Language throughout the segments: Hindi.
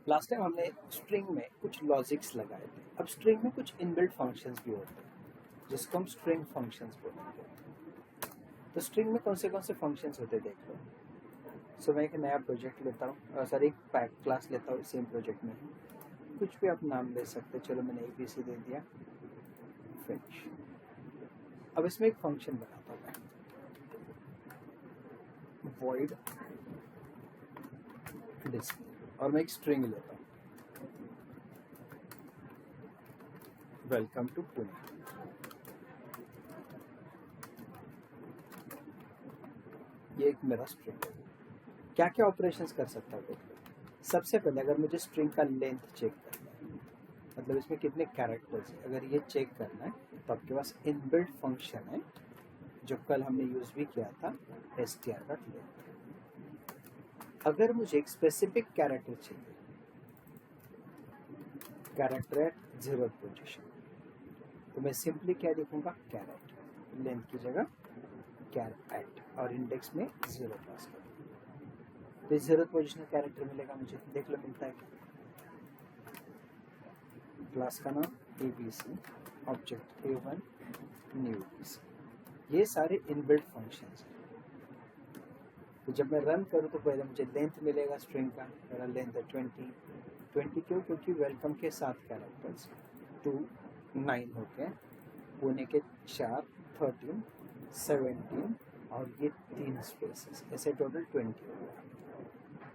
लास्ट टाइम हमने स्ट्रिंग में कुछ लॉजिक्स लगाए थे। अब स्ट्रिंग में कुछ इनबिल्ट फंक्शंस भी होते हैं जिसको हम स्ट्रिंग फंक्शंस बोलेंगे। तो स्ट्रिंग में कौन से फंक्शंस होते हैं देख लो। सो मैं एक नया प्रोजेक्ट लेता हूँ, सॉरी एक पैक क्लास लेता हूँ, सेम प्रोजेक्ट में ही कुछ भी आप नाम ले सकते। चलो मैंने ABC दे दिया, फिनिश। अब इसमें एक फंक्शन बनाता हूँ मैं, void डिस्प्ले, और मैं एक स्ट्रिंग लेता हूँ, वेलकम टू पुणे। ये एक मेरा स्ट्रिंग है। क्या क्या ऑपरेशंस कर सकता हूँ देख लो। सबसे पहले अगर मुझे स्ट्रिंग का लेंथ चेक करना है, मतलब इसमें कितने कैरेक्टर्स है, अगर ये चेक करना है तो आपके पास इनबिल्ट फंक्शन है जो कल हमने यूज भी किया था, str.length। अगर मुझे एक स्पेसिफिक कैरेक्टर चाहिए, कैरेक्टर एट 0th पोजीशन, तो मैं सिंपली क्या लिखूंगा, कैरेट, लेंथ की जगह कैरेट, और इंडेक्स में 0 पास कर। तो 0th पोजीशन कैरेक्टर मिलेगा मुझे, देख लो मिलता है क्या। क्लास का नाम ABC, object A1, new ABC। ये सारे इनबिल्ट फंक्शंस हैं। तो जब मैं रन करूँ तो पहले मुझे लेंथ मिलेगा स्ट्रिंग का, मेरा लेंथ है 20 क्यों, क्योंकि वेलकम के 7 कैरेक्टर्स 2 9 हो गए, पुणे के 4 13 17 और ये 3 स्पेसेस, ऐसे टोटल 20 हो गया।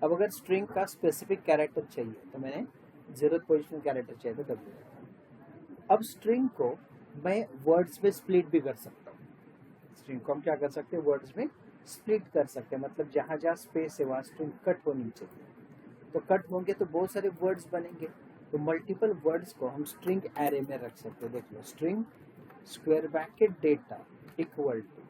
अब अगर स्ट्रिंग का स्पेसिफिक कैरेक्टर चाहिए तो मैंने 0th पोजिशन कैरेक्टर चाहिए तो W। अब स्ट्रिंग को मैं वर्ड्स में स्प्लिट भी कर सकता हूँ। स्ट्रिंग को हम क्या कर सकते हैं, वर्ड्स में स्प्लिट कर सकते हैं, मतलब जहाँ जहाँ स्पेस है वहाँ स्ट्रिंग कट होनी चाहिए। तो कट होंगे तो बहुत सारे वर्ड्स बनेंगे, तो मल्टीपल वर्ड्स को हम स्ट्रिंग एरे में रख सकते हैं। देख लो, string square bracket data equal to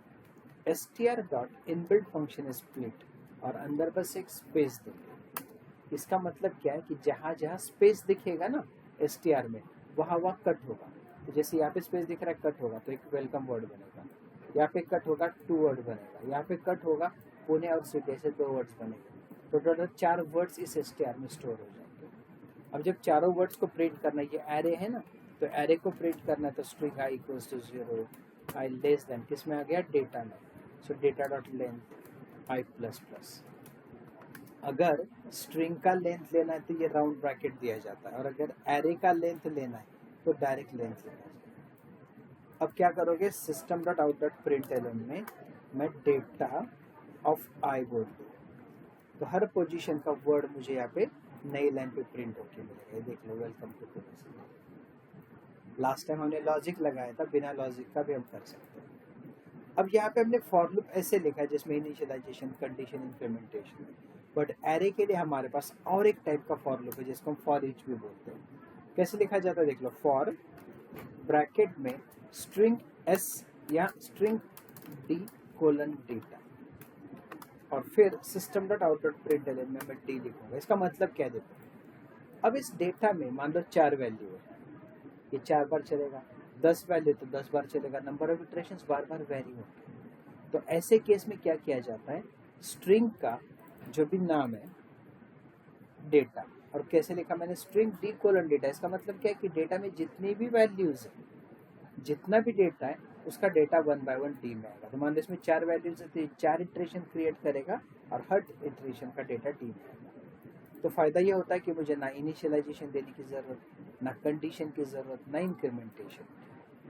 str dot inbuilt function split, और अंदर बस एक स्पेस देंगे। इसका मतलब क्या है कि जहाँ जहाँ स्पेस दिखेगा ना str में, वहाँ वहाँ कट होगा। तो जैसे यहाँ पे स्पेस दिख रहा है, कट होगा तो एक वेलकम वर्ड बनेगा, यहाँ पे कट होगा 2 वर्ड बनेगा, यहाँ पे कट होगा पुणे और सिटी, ऐसे 2 वर्ड्स बनेंगे। तो टोटल 4 वर्ड्स इस str में स्टोर हो जाएंगे। अब जब चारों वर्ड्स को प्रिंट करना है, ये एरे है ना, तो एरे को प्रिंट करना है तो string i equals to 0, i less than, किस में आ गया, डेटा में। सो data dot length i plus plus. अगर स्ट्रिंग का लेंथ लेना है तो ये राउंड ब्रैकेट दिया जाता है, और अगर एरे का लेंथ लेना है तो डायरेक्ट लेंथ लेना है। अब क्या करोगे, system dot out dot println में मैं डेटा ऑफ आई बोल दूँ, तो हर पोजीशन का वर्ड मुझे यहाँ पे नई लाइन पे प्रिंट होके मिलेगा। देख लो, welcome to Pune. Last time हमने लॉजिक लगाया था, बिना लॉजिक का भी हम कर सकते हैं। अब यहाँ पे हमने फॉर लूप ऐसे लिखा है जिसमें initialisation, condition, implementation, but array के लिए हमारे पास और एक टाइप का फॉर लूप है जिसको हम फॉर ईच भी बोलते हैं। कैसे लिखा जाता है देख लो, फॉर ब्रैकेट में स्ट्रिंग s या स्ट्रिंग d कोलन डेटा, और फिर system dot out dot println में मैं d लिखूंगा। इसका मतलब क्या देखो, अब इस डेटा में मान लो 4 वैल्यू है, ये 4 बार चलेगा, 10 वैल्यू तो 10 बार चलेगा, number of iterations bar bar very होंगे। तो ऐसे केस में क्या किया जाता है, स्ट्रिंग का जो भी नाम है डेटा, और कैसे लिखा मैंने, स्ट्रिंग d कोलन डेटा। इसका मतलब क्या है कि डेटा में जितनी भी वैल्यूज है, जितना भी डेटा है उसका डेटा 1 बाय 1 डी में आएगा। तो मान लो इसमें 4 वैल्यूज है तो 4 इटरेशन क्रिएट करेगा और हर इटरेशन का डेटा डी में आएगा। तो फायदा ये होता है कि मुझे ना इनिशियलाइजेशन देने की जरूरत, ना कंडीशन की जरूरत, ना इंक्रीमेंटेशन,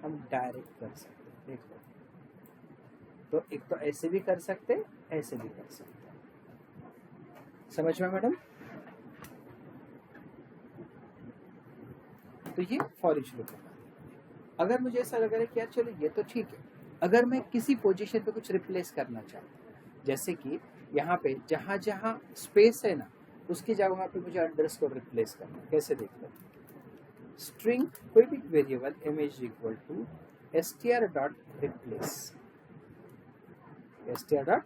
हम डायरेक्ट कर सकते हैं। देख लो, तो एक तो ऐसे भी कर सकते हैं, ऐसे भी कर सकते हैं। समझ में मैडम? तो ये फॉर ईच लूप है। अगर मुझे ऐसा लग रहा है कि यार चलो ये तो ठीक है, अगर मैं किसी पोजीशन पे कुछ रिप्लेस करना चाहता हूँ, जैसे कि यहाँ पे जहाँ जहाँ स्पेस है ना, उसकी जगह पे मुझे अंडरस्कोर रिप्लेस करना है। कैसे देख लो, स्ट्रिंग कोई भी variable image equal to str dot replace, str dot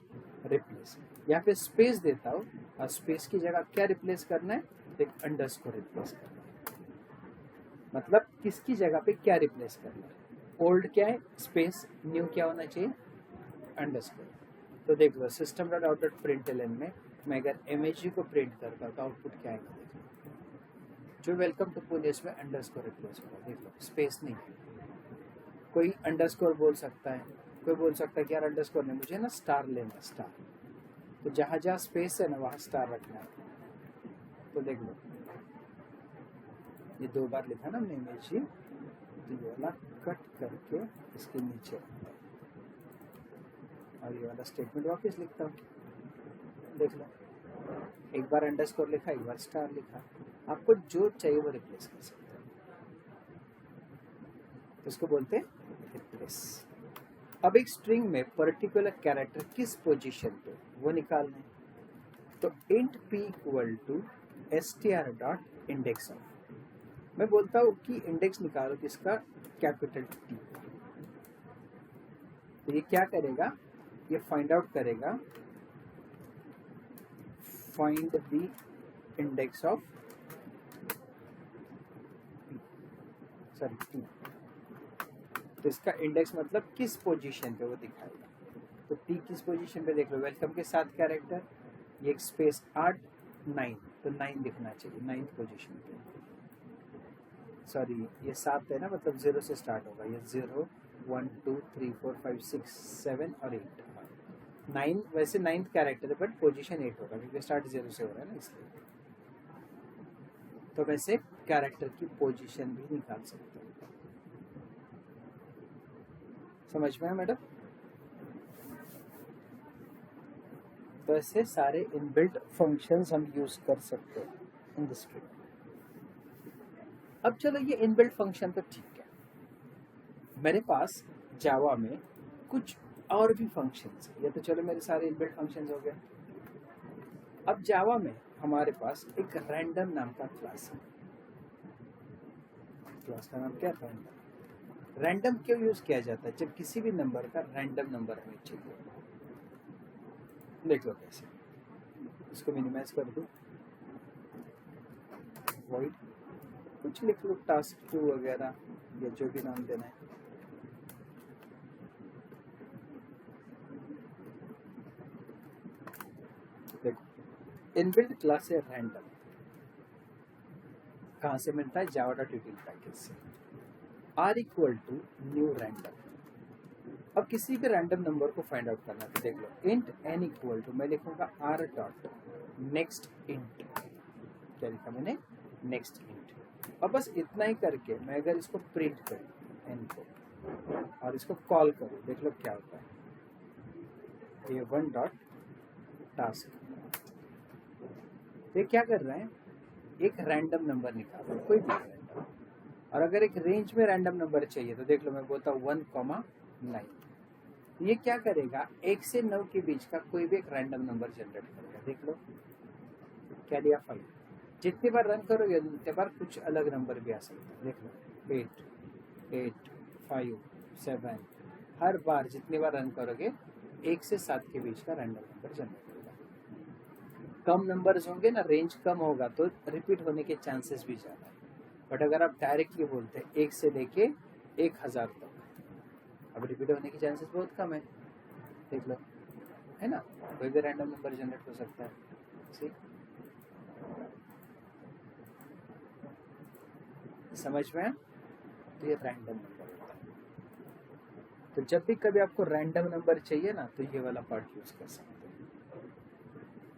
replace, यहाँ पे स्पेस देता हूँ और स्पेस की जगह क्या रिप्लेस करना है, एक अंडरस्कोर रिप्लेस करना है। मतलब किसकी जगह पे क्या रिप्लेस करना है, ओल्ड क्या है स्पेस, न्यू क्या होना चाहिए अंडरस्कोर। तो देख लो, system dot out dot println में मैं अगर एमएजी को प्रिंट करता हूँ तो आउटपुट क्या आएगा, जो वेलकम टू पुणे इसमें अंडरस्कोर रिप्लेस होगा, देख लो स्पेस नहीं है। कोई अंडरस्कोर बोल सकता है, कोई बोल सकता है कि यार अंडरस्कोर नहीं, मुझे ना स्टार लेना, स्टार। तो जहाँ जहाँ स्पेस है ना वहाँ स्टार रखना है। तो देख लो ये 2 बार लिखा ना हमने इमेज ही, तो ये वाला कट करके इसके नीचे रखता है और ये वाला स्टेटमेंट वापस लिखता हूँ। देख लो एक बार अंडरस्कोर लिखा, एक बार स्टार लिखा, आपको जो चाहिए वो रिप्लेस कर सकते हैं। तो इसको बोलते हैं रिप्लेस। अब एक स्ट्रिंग में पर्टिकुलर कैरेक्टर किस पोजीशन पे वो निकालना है। तो int p equal to str dot index of, मैं बोलता हूँ कि इंडेक्स निकालो किसका, कैपिटल T। तो ये क्या करेगा, ये फाइंड आउट करेगा, find the index of T। तो इसका इंडेक्स मतलब किस पोजीशन पे वो दिखाएगा। तो T किस पोजीशन पे, देख लो वेलकम के साथ कैरेक्टर, ये एक स्पेस 8 9, तो 9 दिखना चाहिए, 9th पोजीशन पे। सॉरी ये 7 है ना, मतलब 0 से स्टार्ट होगा, ये 0 1 2 3 4 5 6 7 और 8 9, वैसे 9th कैरेक्टर है बट पोजीशन 8 होगा क्योंकि स्टार्ट 0 से हो रहा है ना इसलिए। तो वैसे कैरेक्टर की पोजीशन भी निकाल सकते हैं। समझ में है मैडम। तो ऐसे सारे इनबिल्ट फंक्शंस हम यूज कर सकते हैं इन द स्ट्रिंग। अब चलो ये इनबिल्ट फंक्शन तो ठीक है, मेरे पास जावा में कुछ और भी फंक्शंस है। ये तो चलो मेरे सारे इनबिल्ट फंक्शंस हो गए। अब जावा में हमारे पास एक रैंडम नाम का क्लास है। क्लास का नाम क्या है, रैंडम। रैंडम क्यों यूज किया जाता है, जब किसी भी नंबर का रैंडम नंबर हमें चाहिए। देख लो कैसे, इसको मिनिमाइज कर दो, वॉइड कुछ लिख लो, टास्क 2 वगैरह या जो भी नाम देना है। देखो इनबिल्ट क्लास है रैंडम, कहाँ से मिलता है, java.util पैकेज से। r equal to new random. अब किसी भी रैंडम नंबर को फाइंड आउट करना है, तो देख लो इंट n इक्वल टू, मैं लिखूंगा r डॉट नेक्स्ट इंट। क्या लिखा मैंने, नेक्स्ट इंट। अब बस इतना ही करके मैं अगर इसको प्रिंट करूँ n को और इसको कॉल करूँ, देख लो क्या होता है, a1 डॉट टास्क। ये क्या कर रहे हैं, एक रैंडम नंबर निकाल रहे हैं, कोई भी रैंडम। और अगर एक रेंज में रैंडम नंबर चाहिए तो देख लो मैं बोलता हूँ 1,9। ये क्या करेगा, 1 से 9 के बीच का कोई भी एक रैंडम नंबर जनरेट करेगा। देख लो क्या दिया, 5। जितनी बार रन करोगे उतनी बार कुछ अलग नंबर भी आ सकता है। देख लो 8 8 5 7, हर बार जितनी बार रन करोगे 1 से 7 के बीच का रैंडम नंबर जनरेट होगा। कम नंबर्स होंगे ना, रेंज कम होगा तो रिपीट होने के चांसेस भी ज़्यादा है। बट अगर आप डायरेक्टली बोलते हैं 1 से लेके 1000 तक, अब रिपीट होने के चांसेस बहुत कम है। देख लो है ना, कोई भी रैंडम नंबर जनरेट हो सकता है। ठीक, समझ में, तो ये रैंडम नंबर होता है। तो जब भी कभी आपको रैंडम नंबर चाहिए ना, तो ये वाला पार्ट यूज कर सकते हैं।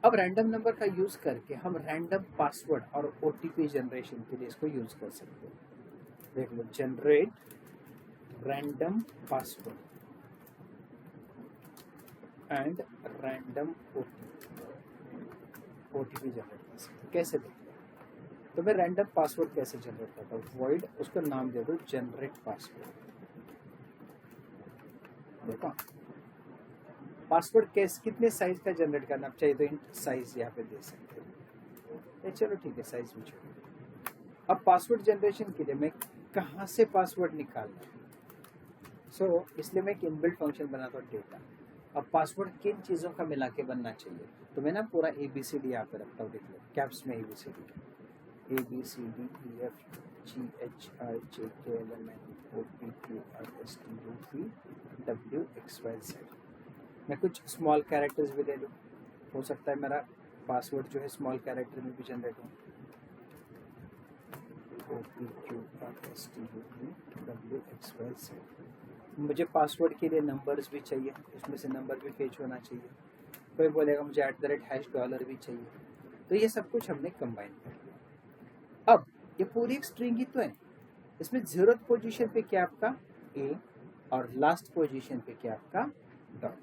अब रैंडम नंबर का यूज करके हम रैंडम पासवर्ड और ओटीपी जनरेशन के लिए इसको यूज कर सकते हैं। देख लो generate random password and random OTP generate कर सकते हैं। कैसे देखते हैं, तो मैं रैंडम पासवर्ड कैसे जनरेट करता हूँ, वॉइड उसको नाम दे दो जनरेट पासवर्ड। देखो पासवर्ड कैसे, कितने साइज का जनरेट करना चाहिए, तो इंट साइज यहाँ पे दे सकते हैं। चलो ठीक है, साइज भी छोड़। अब पासवर्ड जनरेशन के लिए मैं कहाँ से पासवर्ड निकालना है, इसलिए मैं एक इनबिल्ट फंक्शन बनाता हूँ डेटा। अब पासवर्ड किन चीज़ों का मिला के बनना चाहिए, तो मैं ना पूरा ABCD यहाँ पे रखता हूँ। देख लो कैप्स में ABCD ABCDEFGHIJKLMNOPQRSTUVWXYZ। मैं कुछ स्मॉल कैरेक्टर्स भी ले लूँ, हो सकता है मेरा पासवर्ड जो है स्मॉल कैरेक्टर में भी जनरेट हो। O P Q R S T U V W X Y Z। मुझे पासवर्ड के लिए नंबर्स भी चाहिए, उसमें से नंबर भी फेच होना चाहिए। कोई बोलेगा मुझे @# भी चाहिए। तो ये सब कुछ हमने कंबाइन कर लिया। अब ये पूरी एक स्ट्रिंग ही तो है, इसमें 0th पोजीशन पे क्या आपका A और लास्ट पोजीशन पे क्या आपका डॉट।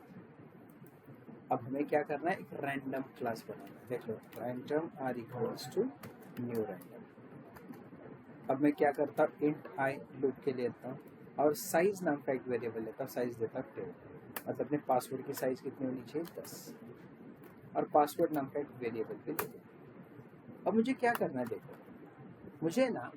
अब हमें क्या करना है, एक रैंडम क्लास बनाना है। देख लो, random r equals to new random. अब मैं क्या करता हूँ, इंट आई लूप के लेता हूँ और साइज नाम का एक वेरिएबल लेता हूँ, साइज देता हूँ 10। मतलब अपने पासवर्ड की साइज कितनी होनी चाहिए, 10। और पासवर्ड नाम का एक वेरिएबल भी ले लेता। अब मुझे क्या करना है, देखो मुझे ना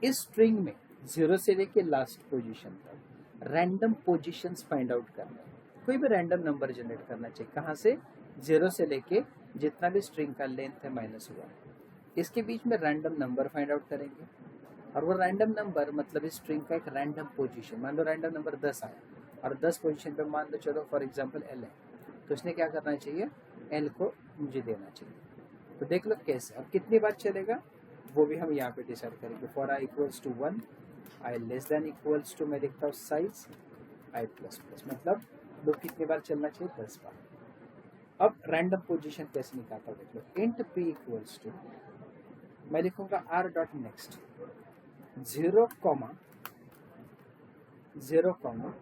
इस स्ट्रिंग में 0 से लेके लास्ट पोजीशन तक रैंडम पोजीशंस फाइंड आउट करना है। कोई भी रैंडम नंबर जनरेट करना चाहिए, कहाँ से, 0 से लेके जितना भी स्ट्रिंग का लेंथ है -1, इसके बीच में रैंडम नंबर फाइंड आउट करेंगे। और वो रैंडम नंबर मतलब इस स्ट्रिंग का एक रैंडम पोजीशन, मान लो रैंडम नंबर 10 आया और 10 पोजीशन पे मान लो चलो फॉर एग्जांपल L है, तो उसने क्या करना चाहिए, L को मुझे देना चाहिए। तो देख लो कैसे और कितनी बार चलेगा वो भी हम यहाँ पे डिसाइड करेंगे। For i equals to 1, i less than equals to, मैं लिखता हूँ साइज i प्लस प्लस, मतलब लूप कितनी बार चलना चाहिए, 10 बार। अब रैंडम पोजीशन कैसे निकालता हूँ, देख लो, इंट p इक्वल्स टू, मैं लिखूंगा r dot next 0, 0,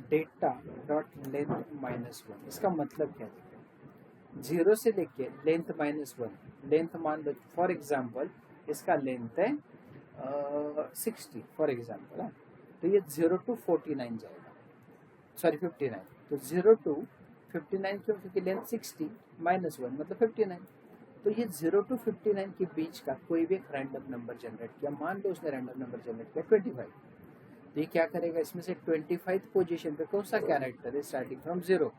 data dot length -1। इसका मतलब क्या है, 0 से लेके लेंथ -1, लेंथ मान लो फॉर एग्जांपल इसका लेंथ है 60 फॉर एग्जांपल है, तो ये 0 to 49 जाएगा, सॉरी 59। तो 0 to 59 क्यों, क्योंकि लेंथ 60 -1 मतलब 59। तो ये 0 to 59 के बीच का कोई भी एक रैंडम नंबर जनरेट किया, मान लो उसने रैंडम नंबर जनरेट किया 25, तो ये क्या करेगा, इसमें से 25 पोजीशन पे कौन सा कैरेक्टर है स्टार्टिंग फ्रॉम 0,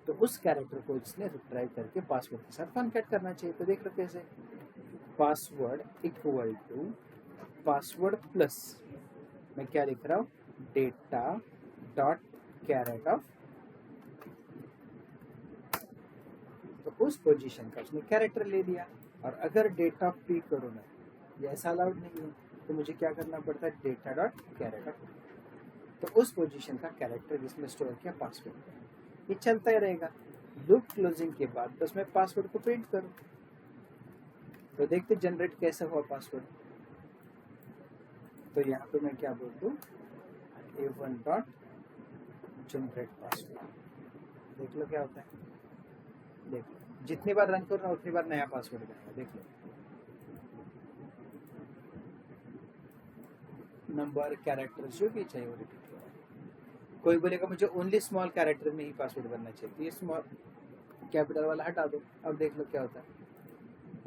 तो उस कैरेक्टर को इसने रिट्राइव करके पासवर्ड के साथ कॉन्कैट करना चाहिए। तो देख लो कैसे, password equal to password plus, मैं क्या लिख रहा हूँ, डेटा डॉट कैरेट ऑफ, तो उस पोजीशन का उसने कैरेक्टर ले लिया। और अगर डेटा ऑफ पी करो मैं, ये ऐसा अलाउड नहीं है, तो मुझे क्या करना पड़ता है, डेटा डॉट कैरेट ऑफ, तो उस पोजीशन का कैरेक्टर जिसमें स्टोर किया पासवर्ड, ये चलता ही रहेगा। लूप क्लोजिंग के बाद बस मैं पासवर्ड को प्रिंट करूं, तो देखते जनरेट कैसे हुआ पासवर्ड। तो यहाँ पे मैं क्या बोल दूँ, a1 डॉट जनरेट पासवर्ड। देख लो क्या होता है, देख लो जितनी बार रन करो उतनी बार नया पासवर्ड बनेगा। देख लो, नंबर कैरेक्टर जो भी चाहिए वो रिपीट हो रहा है। कोई बोलेगा मुझे ओनली स्मॉल कैरेक्टर में ही पासवर्ड बनना चाहिए, तो ये स्मॉल कैपिटल वाला हटा दो। अब देख लो क्या होता है,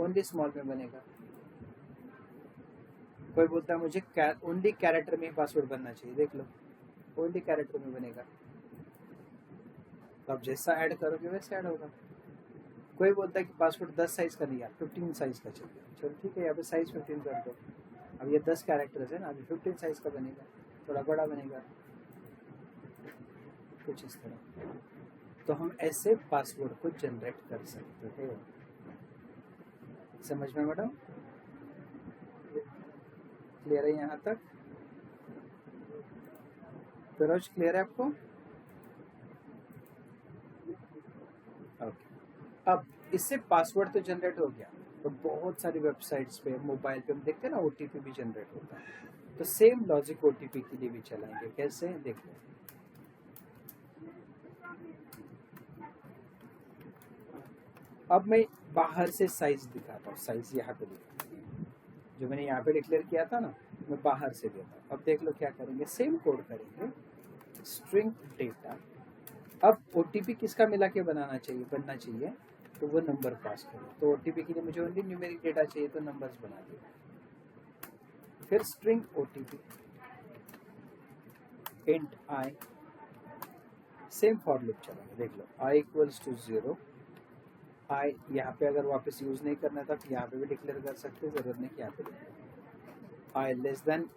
ओनली स्मॉल में बनेगा। कोई बोलता है मुझे ओनली कैरेक्टर में ही पासवर्ड बनना चाहिए, देख लो ओनली कैरेक्टर में बनेगा। तो अब जैसा ऐड करोगे वैसे ऐड होगा। कोई बोलता है कि पासवर्ड 10 साइज का नहीं यार 15 साइज का चाहिए, चलो ठीक है यहाँ पे साइज 15 कर दो। अब ये 10 कैरेक्टर्स है ना, अभी 15 साइज का बनेगा, थोड़ा बड़ा बनेगा, कुछ इस तरह। तो हम ऐसे पासवर्ड को जनरेट कर सकते हैं। समझ में मैडम, क्लियर है यहाँ तक, फिरोज क्लियर है आपको? ओके, अब इससे पासवर्ड तो जनरेट हो गया, तो बहुत सारी वेबसाइट्स पे मोबाइल पे हम देखते हैं ना ओटीपी भी जनरेट होता है, तो सेम लॉजिक ओटीपी के लिए भी चलाएंगे। कैसे, देखो अब मैं बाहर से साइज दिखाता हूँ, साइज यहाँ पे दिखाता हूँ, जो मैंने यहाँ पे डिक्लेयर किया था ना, मैं बाहर से देता हूँ। अब देख लो क्या करेंगे, सेम कोड करेंगे, स्ट्रिंग डेटा। अब ओटीपी किसका मिला के बनना चाहिए, तो वो नंबर पास करो। तो ओटीपी के लिए मुझे ओनली न्यूमेरिक डेटा चाहिए, तो नंबर्स बना दिया। फिर string OTP int I, same for loop चलेगा। देख लो आई इक्वल्स टू 0, आई यहाँ पे अगर वापस यूज नहीं करना था तो यहाँ पे भी डिक्लेयर कर सकते, जरूरत नहीं कि यहाँ पे i less than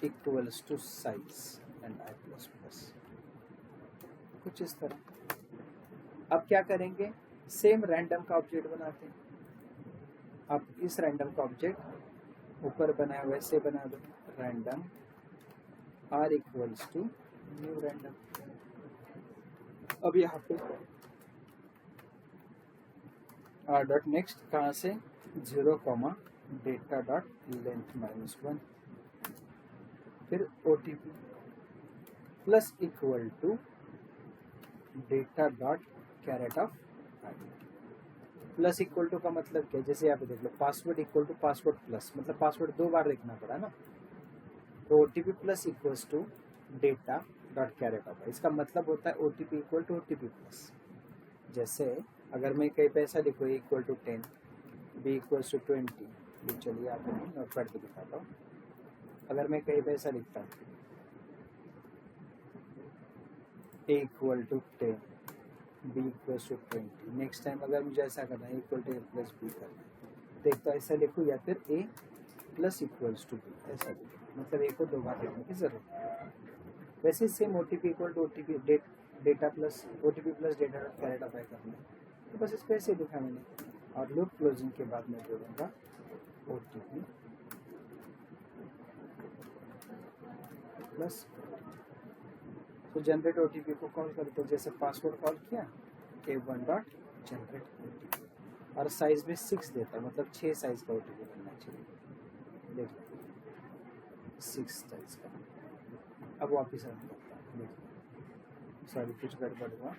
equals to size and i plus plus, कुछ इस तरह। अब क्या करेंगे, सेम रैंडम का ऑब्जेक्ट बनाते हैं। अब इस रैंडम का ऑब्जेक्ट ऊपर बनाया वैसे बना दो, random r equals to new random. अब यहाँ पे r डॉट नेक्स्ट कहाँ से 0 कॉमा डेटा डॉट लेंथ -1, फिर OTP plus equal to data dot caret of ID। Plus equal to का मतलब क्या, जैसे यहाँ पे देख लो password equal to password plus, मतलब पासवर्ड 2 बार लिखना पड़ा ना, तो OTP plus equals to data dot caret of, इसका मतलब होता है OTP equal to OTP plus. जैसे अगर मैं कहीं पैसा लिखूँ equal to 10, B equals to 20, ये चलिए आपको नोट पैड पे दिखाता हूँ। अगर मैं कहीं पैसा लिखता हूँ A equal to 10, B equals to 20, next time अगर मुझे ऐसा करना है equal to A plus B करना है, तो एक तो ऐसा लिखूँ या फिर A plus equals to B ऐसा लिखूँ, मतलब A को 2 बार लिखने की जरूरत है। वैसे same OTP equal to OTP data plus OTP plus data dot caret of करना है, तो बस इसको ऐसे लिखा मैंने, और लूप क्लोजिंग के बाद मैं जोड़ूंगा OTP प्लस। तो जनरेट OTP को कॉल करते हैं, जैसे पासवर्ड कॉल किया A1 डॉट जनरेट OTP, और साइज में 6 देता है, मतलब 6 साइज का OTP बनना चाहिए, देख लो 6 साइज का। अब वापिस रन करता हूँ, देख लो सॉरी कुछ गड़बड़ हुआ,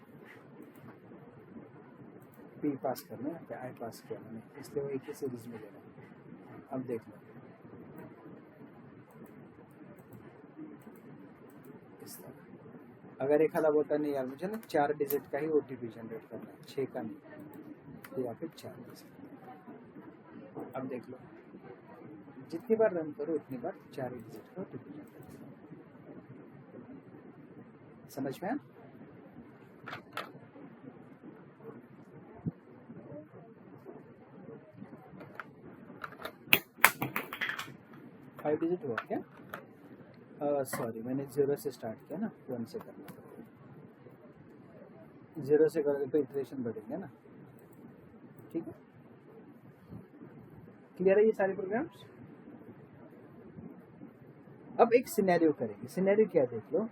P पास करना है, I पास किया मैंने, इसलिए वो एक ही सीरीज में देना। अब देख लो इस तरह, अगर एक हाल होता नहीं यार मुझे ना 4 डिजिट का ही OTP जनरेट करना है, 6 का नहीं, या फिर 4 डिजिट। अब देख लो जितनी बार रन करो उतनी बार 4 डिजिट का OTP जनरेट करो। समझ में? 5 डिजिट हुआ क्या? सॉरी मैंने 0 से स्टार्ट किया ना, 1 से करना पड़ेगा, 0 से करोगे तो इटरेशन बढ़ेंगे ना, ठीक है? क्लियर है ये सारे प्रोग्राम्स? अब एक सिनेरियो करेंगे, सिनेरियो क्या देख लो,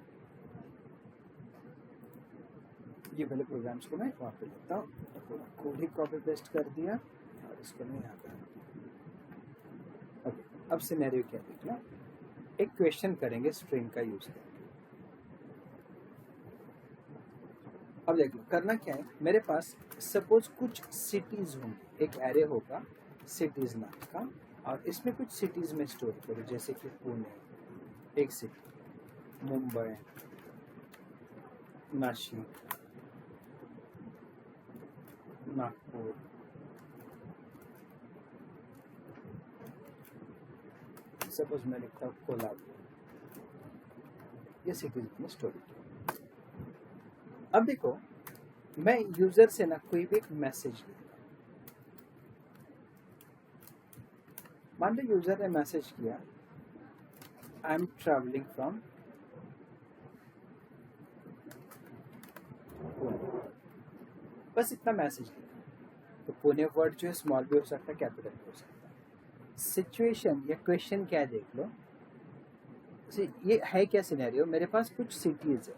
ये पहले प्रोग्राम्स को मैं वहाँ पे लेता हूँ, पूरा कोड ही कॉपी पेस्ट कर दिया और इसको मैं यहाँ पे। ओके, अब सिनेरियो क्या देख लो, एक क्वेश्चन करेंगे स्ट्रिंग का यूज करके। अब देख लो करना क्या है, मेरे पास सपोज कुछ सिटीज होंगी, एक एरे होगा सिटीज नाम का, और इसमें कुछ सिटीज में स्टोर करो, जैसे कि पुणे एक सिटी, मुंबई, नासिक, नागपुर, सपोज मैं लिखता हूँ कोल्हापुर, ये सिटीज में स्टोर किया। अब देखो मैं यूजर से ना कोई भी एक मैसेज लिखता हूँ, मान लो यूजर ने मैसेज किया I am travelling from Pune, बस इतना मैसेज लिखा। तो पुणे वर्ड जो है स्मॉल भी हो सकता है कैपिटल भी हो सकता है। सिचुएशन या क्वेश्चन क्या देख लो, ये है क्या सिनेरियो, मेरे पास कुछ सिटीज है,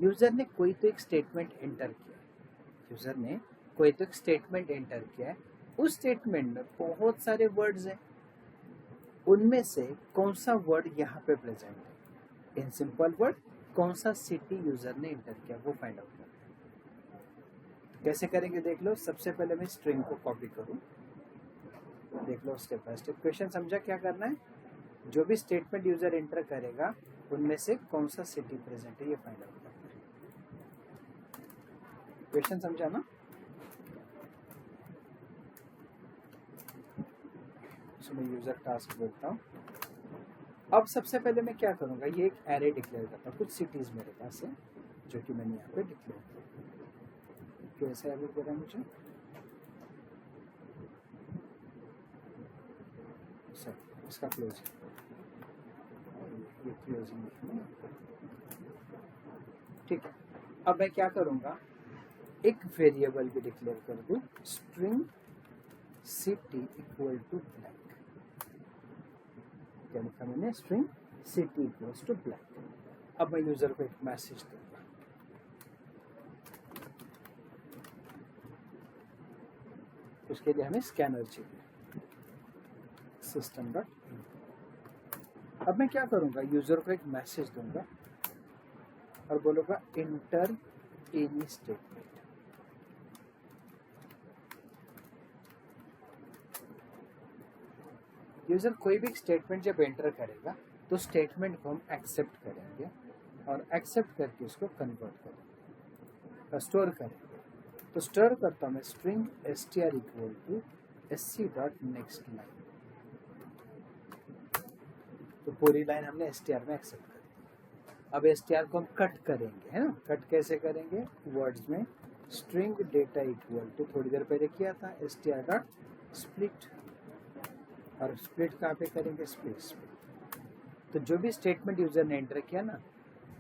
यूजर ने कोई तो एक स्टेटमेंट एंटर किया, यूजर ने कोई तो एक स्टेटमेंट एंटर किया है, उस स्टेटमेंट में बहुत सारे वर्ड्स हैं, उनमें से कौन सा वर्ड यहाँ पे प्रेजेंट है, इन सिंपल वर्ड कौन सा सिटी यूजर ने एंटर किया वो फाइंड आउट करना है। कैसे करेंगे देख लो, सबसे पहले मैं स्ट्रिंग को कॉपी करूँ, देख लो स्टेप बाय स्टेप। क्वेश्चन समझा क्या करना है, जो भी स्टेटमेंट यूजर एंटर करेगा उनमें से कौन सा सिटी प्रेजेंट है ये फाइंड आउट करना है। क्वेश्चन समझा ना? इसमें यूजर टास्क बोलता हूँ। अब सबसे पहले मैं क्या करूँगा, ये एक एरे डिक्लेयर करता हूँ, कुछ सिटीज मेरे पास है जो कि मैंने यहाँ पे डिक्लेयर किया। कैसे एरे दे रहा है मुझे, सर इसका क्लोजिंग, ये क्लोजिंग, ठीक है। अब मैं क्या करूँगा, एक वेरिएबल भी डिक्लेयर कर दूँ, string city equal to blank, क्या लिखा मैंने, string city equals to blank. अब मैं यूजर को एक मैसेज दूंगा, उसके लिए हमें स्कैनर चाहिए, सिस्टम डॉट। अब मैं क्या करूंगा, यूजर को एक मैसेज दूंगा और बोलूंगा इंटर एनी स्टेटमेंट। यूजर कोई भी स्टेटमेंट जब एंटर करेगा तो स्टेटमेंट को हम एक्सेप्ट करेंगे और एक्सेप्ट करके उसको कन्वर्ट करेंगे, स्टोर करेंगे। तो स्टोर करता हूँ मैं string str equal to sc dot next line. तो पूरी लाइन हमने str में एक्सेप्ट कर दी। अब str को हम कट करेंगे, है ना। कट कैसे करेंगे, वर्ड्स में स्ट्रिंग डेटा इक्वल टू, थोड़ी देर पहले किया था, str डॉट स्प्लिट। और स्प्लिट कहाँ पे करेंगे, स्पेस पे। तो जो भी स्टेटमेंट यूजर ने एंटर किया ना,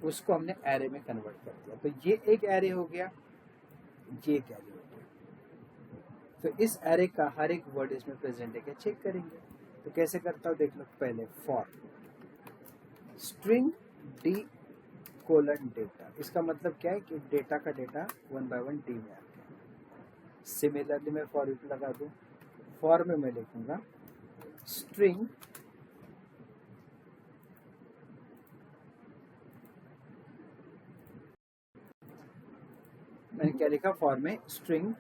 उसको हमने एरे में कन्वर्ट कर दिया। तो ये एक एरे हो गया, ये एक एरे हो गया। तो इस एरे का हर एक वर्ड इसमें प्रेजेंट है क्या, चेक करेंगे। तो कैसे करता हूँ देख लो। पहले for string D colon data, इसका मतलब क्या है कि डेटा का डेटा 1 by 1 डी में आ गया। सिमिलरली मैं फॉर लूप लगा दूं। फॉर में मैं लिखूंगा स्ट्रिंग मैंने क्या लिखा फॉर में, स्ट्रिंग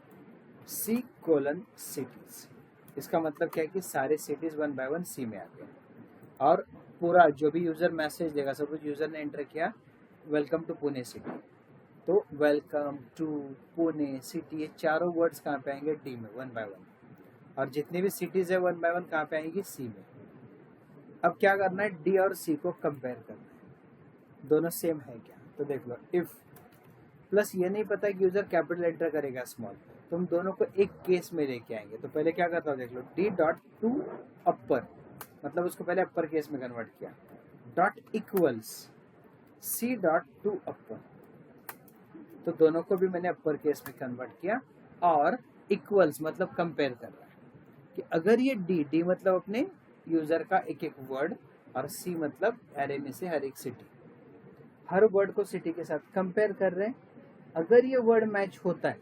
सी कोलन सिटीज। इसका मतलब क्या है कि सारे सिटीज 1 by 1 सी में आ गए। और पूरा जो भी यूजर मैसेज देगा, सपोज यूजर ने एंटर किया वेलकम टू पुणे सिटी, तो वेलकम टू पुणे सिटी, ये चारों वर्ड्स कहाँ पे आएंगे, डी में 1 by 1। और जितनी भी सिटीज है 1 by 1 कहाँ पे आएंगी, सी में। अब क्या करना है, डी और सी को कंपेयर करना है, दोनों सेम है क्या। तो देख लो, इफ प्लस ये नहीं पता कि यूजर कैपिटल एंटर करेगा स्मॉल, तो हम दोनों को एक केस में लेके आएंगे। तो पहले क्या करता हूँ देख लो, डी डॉट टू अपर, मतलब उसको पहले अपर केस में कन्वर्ट किया, dot equals c dot to upper. तो दोनों को भी मैंने अपर केस में कन्वर्ट किया। और इक्वल्स मतलब कंपेयर कर रहा है कि अगर ये डी मतलब अपने यूजर का एक एक वर्ड, और सी मतलब एरे में से हर एक सिटी, हर वर्ड को सिटी के साथ कंपेयर कर रहे हैं। अगर ये वर्ड मैच होता है,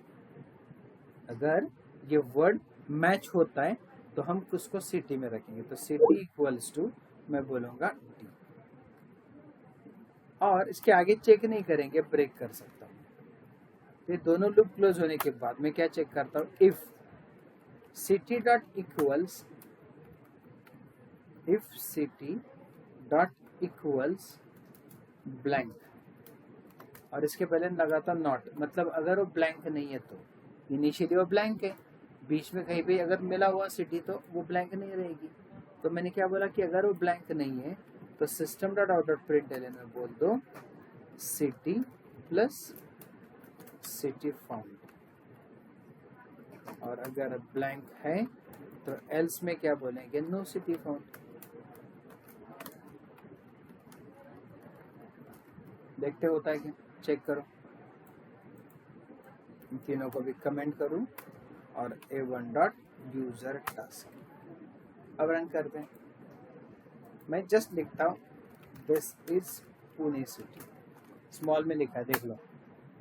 अगर ये वर्ड मैच होता है तो हम उसको सिटी में रखेंगे। तो सिटी इक्वल्स टू मैं बोलूंगा डी, और इसके आगे चेक नहीं करेंगे, ब्रेक कर सकता हूँ। ये दोनों लूप क्लोज होने के बाद मैं क्या चेक करता हूँ, if city dot equals, if city dot equals blank, और इसके पहले लगाता नॉट, मतलब अगर वो ब्लैंक नहीं है तो इनिशियली वो ब्लैंक है, बीच में कहीं पे अगर मिला हुआ सिटी तो वो ब्लैंक नहीं रहेगी। तो मैंने क्या बोला कि अगर वो ब्लैंक नहीं है तो system dot out dot println में बोल दो सिटी प्लस सिटी फाउंड। और अगर ब्लैंक है तो एल्स में क्या बोलेंगे, नो सिटी फाउंड। देखते होता है क्या, चेक करो। इन तीनों को भी कमेंट करूं और a1 डॉट यूजर टास्क। अब रन करते हैं। मैं जस्ट लिखता हूं this is Pune city, small में लिखा है देख लो।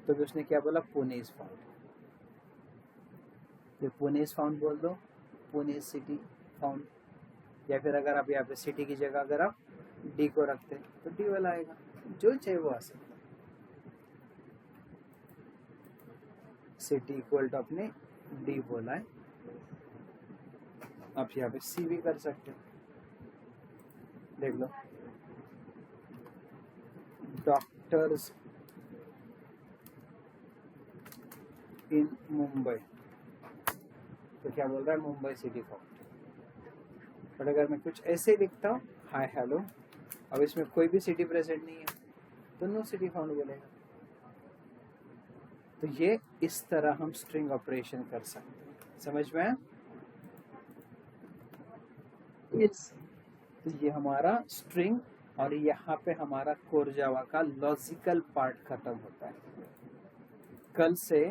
तो उसने क्या बोला, पुणे इज फाउंड। तो पुणे इज फाउंड बोल दो, पुणे सिटी फाउंड। या फिर अगर आप यहाँ पे सिटी की जगह अगर आप डी को रखते तो डी वाला आएगा, जो चाहिए वो आ सकता है। सिटी इक्वल टू अपने डी बोला है, आप यहाँ पे सी भी कर सकते हैं। देख लो, डॉक्टर्स इन मुंबई, तो क्या बोल रहा है, मुंबई सिटी फाउंड। बट अगर मैं कुछ ऐसे लिखता हूँ, हाय हेलो, अब इसमें कोई भी सिटी प्रेजेंट नहीं है तो नो सिटी फाउंड बोलेगा। तो ये इस तरह हम स्ट्रिंग ऑपरेशन कर सकते हैं, समझ में आया? यस। तो ये हमारा स्ट्रिंग, और यहाँ पे हमारा कोर जावा का लॉजिकल पार्ट खत्म होता है। कल से